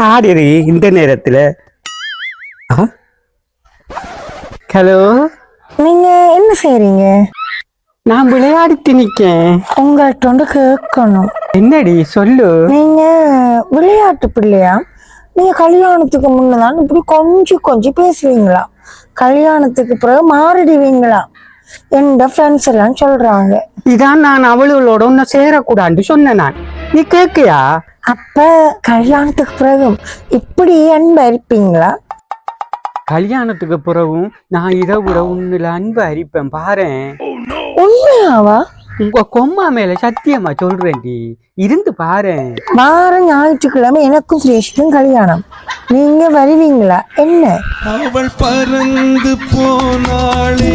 ஆடுறி இந்த நேரத்துல? ஹலோ, நீங்க என்ன செய்றீங்க? நான் விளையாடிட்டு நிக்கேன். உங்கள்கிட்ட ஒன்று கேட்கணும். என்னடி சொல்லு. நீங்க விளையாட்டு பிள்ளையா? நீங்க கல்யாணத்துக்கு முன்னதான் இப்படி கொஞ்சம் கொஞ்சம் பேசுவீங்களா? கல்யாணத்துக்கு பிறகு மாறிடுவீங்களா? எந்த ஃப்ரெண்ட்ஸ் எல்லாம் சொல்றாங்க. இதான் நான் அவளோட ஒன்னும் சேரக்கூடாது சொன்னேன். நான் நீ கேக்கியா? அப்ப கல்யாணத்துக்கு பிறகும் இப்படி அன்பா இருப்பீங்களா? கல்யாணத்துக்கு பிறகும் நான் இதை விட உன்னில அன்பு அரிப்பேன் பாரேன். உண்மையாவா? உங்க கொம்மா மேல சத்தியமா சொல்றேன்டி, இருந்து பாரேன். வார ஞாயிற்றுக்கிழமை எனக்கும் சுரேஷுக்கும் கல்யாணம். நீங்க வருவீங்களா? என்ன அவள் பறந்து போனாளே